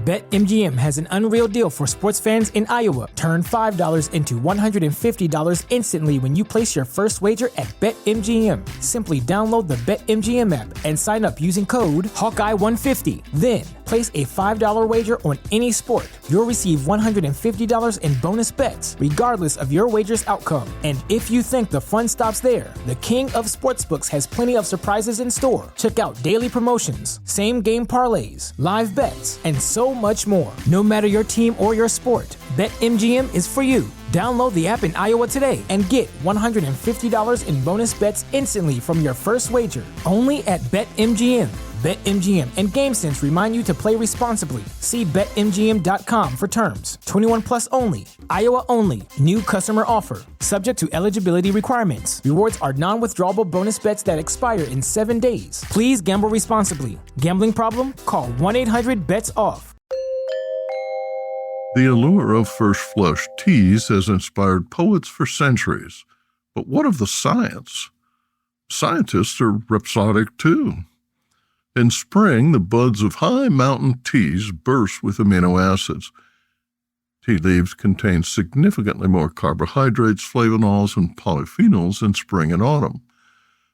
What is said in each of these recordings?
BetMGM has an unreal deal for sports fans in Iowa. Turn $5 into $150 instantly when you place your first wager at BetMGM. Simply download the BetMGM app and sign up using code Hawkeye150. Then, place a $5 wager on any sport. You'll receive $150 in bonus bets, regardless of your wager's outcome. And if you think the fun stops there, the king of sportsbooks has plenty of surprises in store. Check out daily promotions, same-game parlays, live bets, and so much more. No matter your team or your sport, BetMGM is for you. Download the app in Iowa today and get $150 in bonus bets instantly from your first wager. Only at BetMGM. BetMGM and GameSense remind you to play responsibly. See BetMGM.com for terms. 21 plus only. Iowa only. New customer offer. Subject to eligibility requirements. Rewards are non-withdrawable bonus bets that expire in 7 days. Please gamble responsibly. Gambling problem? Call 1-800-BETS-OFF. The allure of first flush teas has inspired poets for centuries. But what of the science? Scientists are rhapsodic too. In spring, the buds of high mountain teas burst with amino acids. Tea leaves contain significantly more carbohydrates, flavonols, and polyphenols in spring and autumn.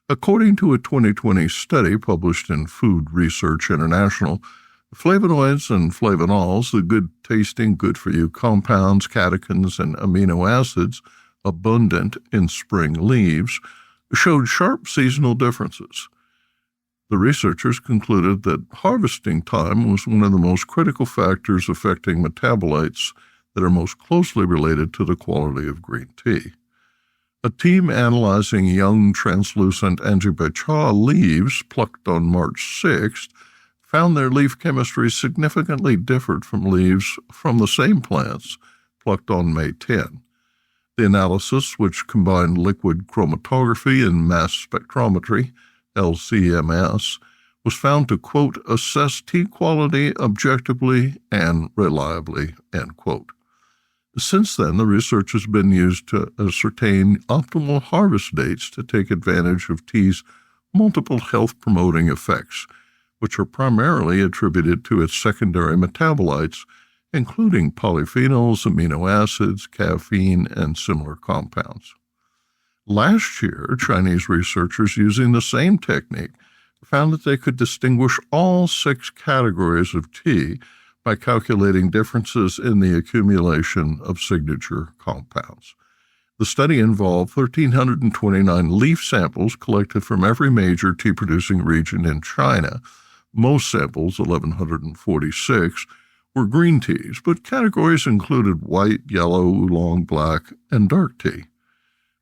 According to a 2020 study published in Food Research International, flavonoids and flavonols, the good-tasting, good-for-you compounds, catechins, and amino acids abundant in spring leaves, showed sharp seasonal differences. The researchers concluded that harvesting time was one of the most critical factors affecting metabolites that are most closely related to the quality of green tea. A team analyzing young translucent Angibacha leaves plucked on March 6th found their leaf chemistry significantly differed from leaves from the same plants plucked on May 10. The analysis, which combined liquid chromatography and mass spectrometry, LCMS, was found to, quote, assess tea quality objectively and reliably, end quote. Since then, the research has been used to ascertain optimal harvest dates to take advantage of tea's multiple health-promoting effects, which are primarily attributed to its secondary metabolites, including polyphenols, amino acids, caffeine, and similar compounds. Last year, Chinese researchers using the same technique found that they could distinguish all 6 categories of tea by calculating differences in the accumulation of signature compounds. The study involved 1,329 leaf samples collected from every major tea-producing region in China. Most samples, 1,146, were green teas, but categories included white, yellow, oolong, black, and dark tea.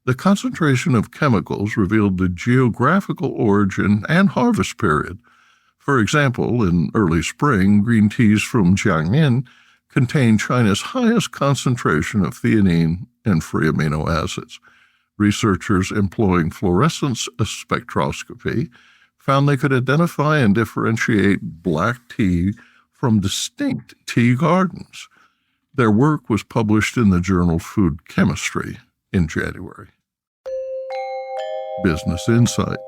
The concentration of chemicals revealed the geographical origin and harvest period. For example, in early spring, green teas from Jiangyin contain China's highest concentration of theanine and free amino acids. Researchers employing fluorescence spectroscopy found they could identify and differentiate black tea from distinct tea gardens. Their work was published in the journal Food Chemistry in January. Business Insight.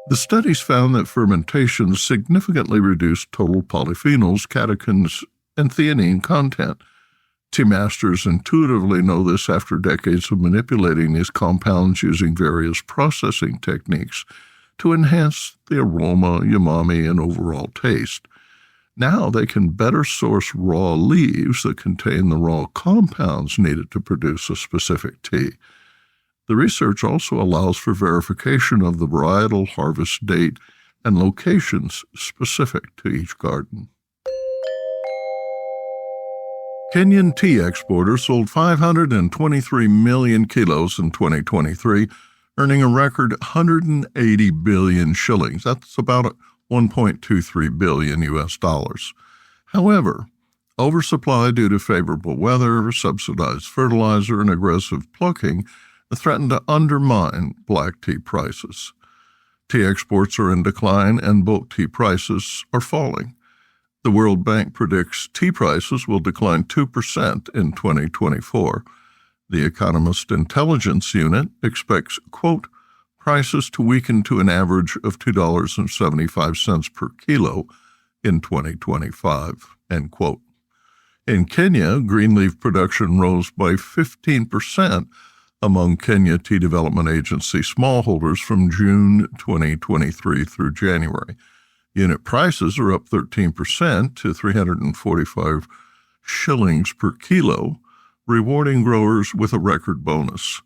The studies found that fermentation significantly reduced total polyphenols, catechins, and theanine content. Tea masters intuitively know this after decades of manipulating these compounds using various processing techniques to enhance the aroma, umami, and overall taste. Now they can better source raw leaves that contain the raw compounds needed to produce a specific tea. The research also allows for verification of the varietal harvest date and locations specific to each garden. Kenyan tea exporters sold 523 million kilos in 2023, earning a record 180 billion shillings. That's about $1.23 billion US dollars. However, oversupply due to favorable weather, subsidized fertilizer, and aggressive plucking threatened to undermine black tea prices. Tea exports are in decline and bulk tea prices are falling. The World Bank predicts tea prices will decline 2% in 2024. The Economist Intelligence Unit expects, quote, prices to weaken to an average of $2.75 per kilo in 2025, end quote. In Kenya, green leaf production rose by 15% among Kenya Tea Development Agency smallholders from June 2023 through January. Unit prices are up 13% to 345 shillings per kilo, rewarding growers with a record bonus.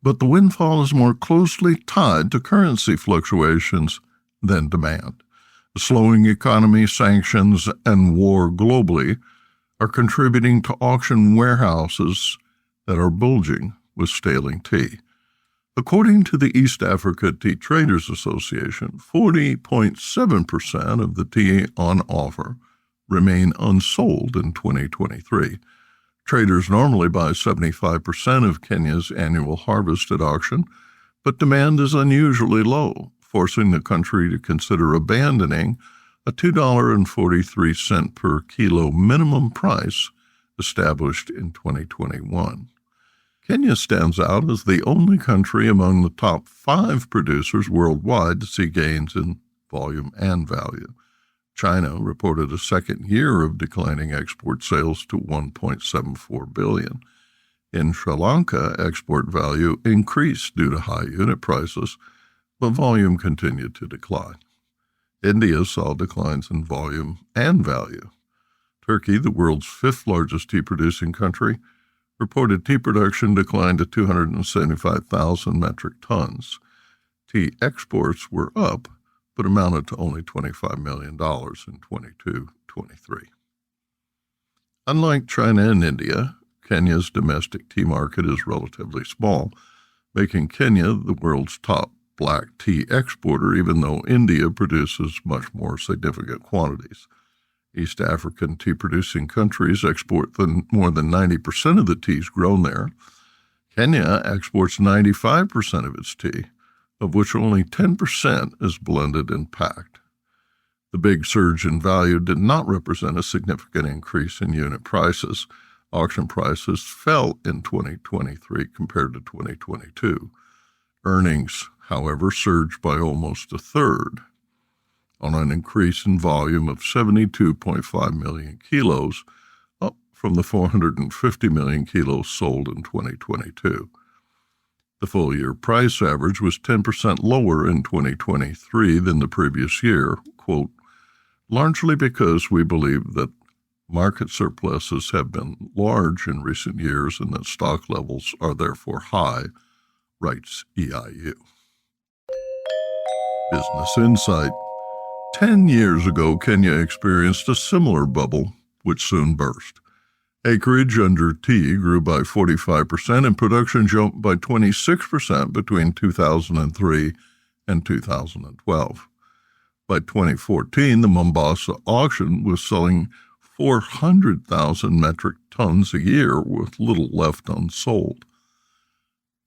But the windfall is more closely tied to currency fluctuations than demand. The slowing economy, sanctions, and war globally are contributing to auction warehouses that are bulging with staling tea. According to the East Africa Tea Traders Association, 40.7% of the tea on offer remain unsold in 2023. Traders normally buy 75% of Kenya's annual harvest at auction, but demand is unusually low, forcing the country to consider abandoning a $2.43 per kilo minimum price established in 2021. Kenya stands out as the only country among the top 5 producers worldwide to see gains in volume and value. China reported a second year of declining export sales to $1.74 billion. In Sri Lanka, export value increased due to high unit prices, but volume continued to decline. India saw declines in volume and value. Turkey, the world's 5th largest tea-producing country, reported tea production declined to 275,000 metric tons. Tea exports were up, but amounted to only $25 million in 22-23. Unlike China and India, Kenya's domestic tea market is relatively small, making Kenya the world's top black tea exporter, even though India produces much more significant quantities. East African tea-producing countries export more than 90% of the teas grown there. Kenya exports 95% of its tea, of which only 10% is blended and packed. The big surge in value did not represent a significant increase in unit prices. Auction prices fell in 2023 compared to 2022. Earnings, however, surged by almost a third on an increase in volume of 72.5 million kilos, up from the 450 million kilos sold in 2022. The full-year price average was 10% lower in 2023 than the previous year, quote, largely because we believe that market surpluses have been large in recent years and that stock levels are therefore high, writes EIU. Business Insight. 10 years ago, Kenya experienced a similar bubble, which soon burst. Acreage under tea grew by 45% and production jumped by 26% between 2003 and 2012. By 2014, the Mombasa auction was selling 400,000 metric tons a year with little left unsold.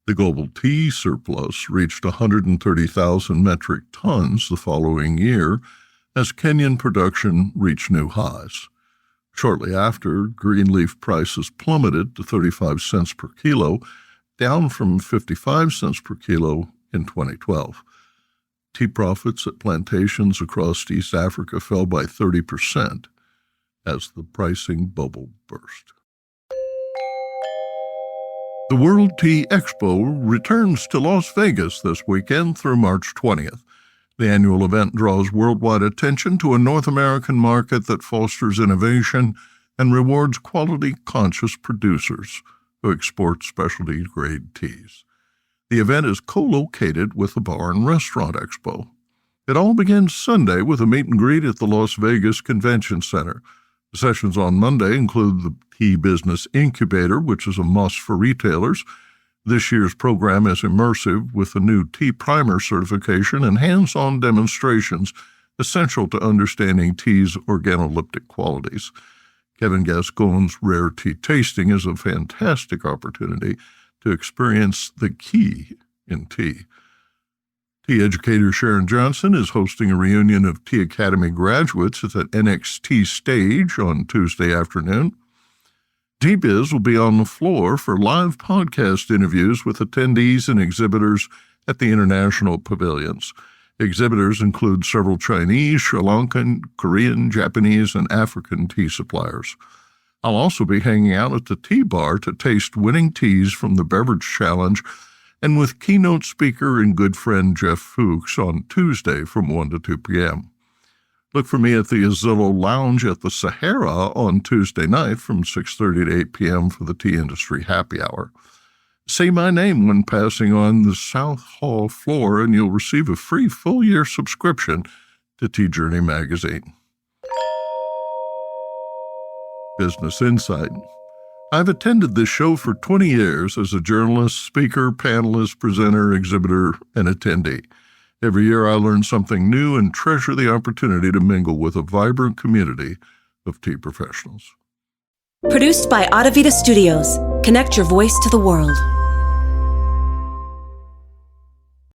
The global tea surplus reached 130,000 metric tons the following year as Kenyan production reached new highs. Shortly after, green leaf prices plummeted to 35 cents per kilo, down from 55 cents per kilo in 2012. Tea profits at plantations across East Africa fell by 30% as the pricing bubble burst. The World Tea Expo returns to Las Vegas this weekend through March 20th. The annual event draws worldwide attention to a North American market that fosters innovation and rewards quality-conscious producers who export specialty-grade teas. The event is co-located with the Bar and Restaurant Expo. It all begins Sunday with a meet and greet at the Las Vegas Convention Center. The sessions on Monday include the Tea Business Incubator, which is a must for retailers. This year's program is immersive with a new tea primer certification and hands-on demonstrations essential to understanding tea's organoleptic qualities. Kevin Gascon's rare tea tasting is a fantastic opportunity to experience the key in tea. Tea educator Sharon Johnson is hosting a reunion of Tea Academy graduates at the NXT stage on Tuesday afternoon. Tea-Biz will be on the floor for live podcast interviews with attendees and exhibitors at the international pavilions. Exhibitors include several Chinese, Sri Lankan, Korean, Japanese, and African tea suppliers. I'll also be hanging out at the tea bar to taste winning teas from the Beverage Challenge and with keynote speaker and good friend Jeff Fuchs on Tuesday from 1 to 2 p.m. Look for me at the Azillo Lounge at the Sahara on Tuesday night from 6:30 to 8 p.m. for the Tea Industry Happy Hour. Say my name when passing on the South Hall floor and you'll receive a free full-year subscription to Tea Journey magazine. Business Insight. I've attended this show for 20 years as a journalist, speaker, panelist, presenter, exhibitor, and attendee. Every year I learn something new and treasure the opportunity to mingle with a vibrant community of tea professionals. Produced by Audavita Studios. Connect your voice to the world.